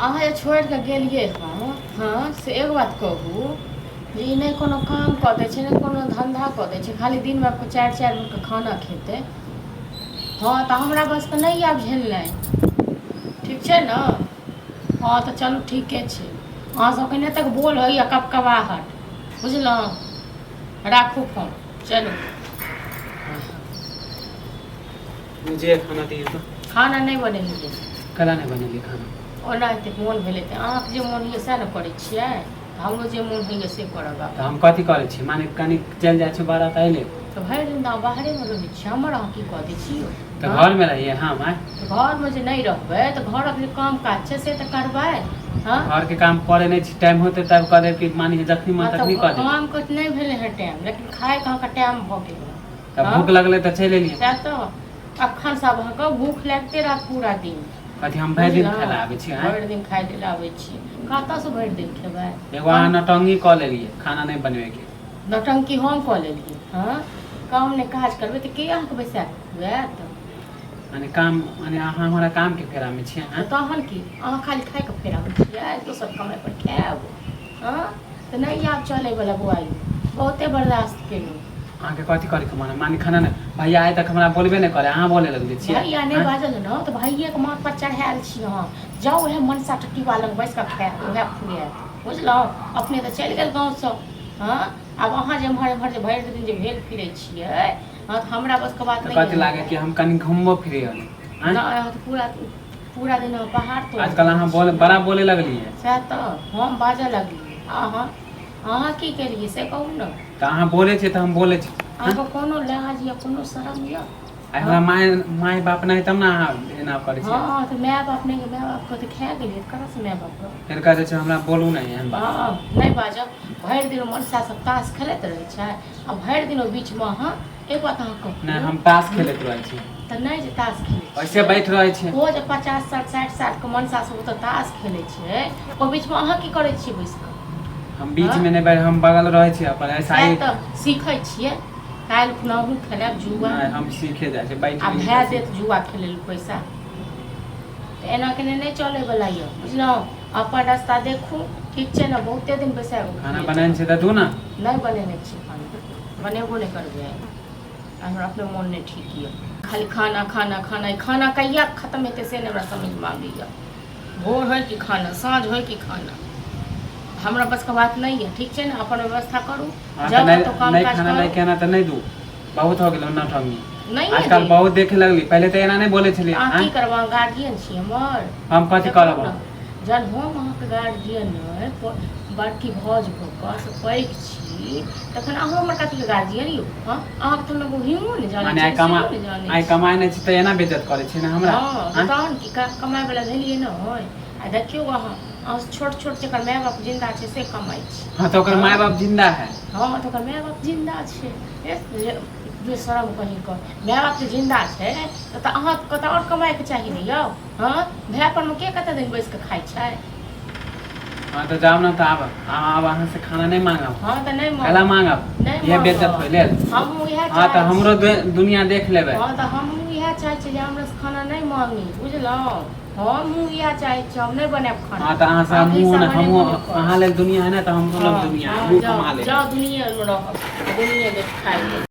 अहाँ छोड़ के गेलिए हाँ से एक बात कहू जे ई नहीं कोनो काम कऽ दै छै, नहीं कोनो धंधा कऽ दै छै, खाली दिन में आपको 4 बेर के खाना खेते। हाँ तो हमरा बस तो नहीं आब झेलनाइ, ठीक छै ना। हाँ तो चलू ठीके छै, अहाँ सबके नहीं तक बोल होइए कपकवाहट, बुझलहुँ। राखू फोन, चलू। मुझे खाना दिए तो खाना नहीं बनेलिए, कला नहीं बनेली खाना। ओनाहिते मोन भेलै तऽ अहाँके जे मोन होइए सएह ने करै छियै, हमरो जे मोन होइए से करब। तो हम कथी करे छी, माने कनी चल जाए छै बारात अइले तो भरि दिन तऽ बाहरे में रहै छी, हमर अहाँ की कऽ दै छियै। तो घर में रहिए हम आए। तो घर में जे नहीं रहबै तो घरक जे काम काज छै से तऽ करबै। हाँ घर के काम करे नहीं छी, टाइम होते तब कह दे कि मानी जखनी मन तखनी कह दे। काम के नहीं भेले है टाइम, लेकिन खाए कहाँ का टाइम भऽ गेल। तब भूख लगले तो चले लिए। सएह तो अखन सब अहाँके भूख लगते रहत पूरा दिन। कथी हम भरि दिन खाए आबै छी। भरि दिन खाए लेल आबै छी, कतऽ से भरि दिन खेबै। एगो अहाँ नौटंकी कऽ लेलिए खाना नहीं बनवे के। नौटंकी हम कऽ लेलिए, हाँ काम नहीं काज करबै तऽ के अहाँके बैसा खुआत। माने काम माने अहाँ हमारा काम के फेरा में छियै। तहन की अहाँ खाली खाए के फेरा में छियै, दोसर कमाइ पर खाएब। हाँ तऽ नहीं आब चलै वाला बुआई, बहुते बर्दाश्त केलहुँ। अहाँ के कथी करे के मन माने खाना नहीं भैया आए तक हमरा बोलबे नहीं करे, अहाँ बोले लगले छियै। भैया नहीं बाजल न तऽ भैये के माथ पर चढ़ायल छी अहाँ, जाउ उहे मनसा टट्टीवा लग बैस कऽ खाएब, उहे फुराएत, बुझलहुँ। अपने तऽ चलि गेल गाँव सँ। हाँ आब अहाँ जे एम्हर एम्हर जे भरि दिन जे भेल फिरै छियै, हाँ तऽ हमरा बस के बात नहीं। कथी लागे कि हम कनी घूमबो फिरे हन। नहीं तो पूरा दिन बाहर तो आजकल अहाँ बड़ा बोले लगलिए। सएह तऽ हम बाजऽ लगलिए, अहाँ की केलिए से कहू ने। तो अहाँ बोले छी तो हम बोले छी। अहाँके कोनो लाज या कोनो शरम यऽ। हमरा माय बाप नहीं तब ना अहाँ एना करे छी। हाँ तो माय बाप नहीं, माय बाप को तो खा गेलिए, कहाँ से माय बाप को फिर कहै छै हमरा बोलू नहीं एहन बात। हाँ नहीं बाजब, भरि दिन मनसा सब ताश खेलैत रहै छै, आ भरि दिन बीच में अहाँ एक बात अहाँ कहू। नहीं हम ताश खेलैत रहै छी। तऽ नहीं जे ताश खेलै ऐसे बैठ रहै छै। ओ जे 50 साल 60 साल के मनसा सब तऽ ताश खेलै छै, ओ बीच में अहाँ की करै छियै बैस कऽ। हम बीच में नहीं बैठ, हम बगल रहै छी अपन ऐसा ही। तऽ सीखै छियै, काल्हि खुना अहूँ खेलब जुआ। हम सीखे जाइ छै बैठ। आ भए देत जुआ खेलै लेल पैसा, तऽ एना केने नहीं चलै वाला यऽ, बुझलहुँ। अपन रास्ता देखू, ठीक छै ने। बहुते दिन बैसा खाना बनाए छै तऽ दू ना। नहीं बनेने छी खाना, बनेबो नहीं करबै, हमरा अपने मोन नहीं ठीक यऽ। खाली खाना खाना खाना, खाना कहिया खत्म हेतै से नहीं हमरा समझ में आबैए। भोर होय कि खाना, साँझ होय कि खाना, हमरा बस के बात नहीं है, ठीक छै ने। अपन व्यवस्था करू, जब तो काम काज खाना नहीं कहना तो नहीं दू, बहुत हो गेल नौटंकी। नहीं आजकल बहुत देखे लगली, पहले तो एना नहीं बोले छलिए। अहाँ की करब, गार्जियन छी हमर। हम कथी करब, जब हम अहाँके गार्जियन बड़की भौज भऽ कऽ से पैघ छी, तखन अहाँ हमर कथी गार्जियन यौ। हाँ अहाँके तऽ हम हिमो नहीं जानै छी, आइ कमाई नहीं छी तऽ एना बेइज्जत करे छी ना हमरा। हाँ तहन की कमाई वाला भेलिए न। आ देखियौ अहाँ छोट छोट जकर माय बाप जिंदा छै से कमाई छै। हाँ तो ओकर माय बाप जिंदा है। हाँ तो ओकर माय बाप जिंदा छै, बेशरम कहीं का माय बाप जे जिंदा छै तऽ अहाँके तऽ आओर कमाइके चाही ने यौ। हाँ भाय पर में के कते दिन बैस कऽ खाइ छै। हाँ तो जाओ ना, तो आब अहाँ से खाना नहीं मांगब। हाँ तो नहीं पहला मांगब, ये बेइज्जत होइले। हम इएह हाँ तो हमरो दुनिया देख लेबै। हाँ तो हम इएह चाहै छी जे हमरा से खाना नहीं मांगी, बुझलहुँ। हम इएह चाहै छी, हम नहीं बनाएब खाना। हाँ तो अहाँ से हमहूँ अहाँ लेल दुनिया है ना, तो हमरो लेल दुनिया है। जाओ दुनिया में रहो, दुनिया देख खाइ।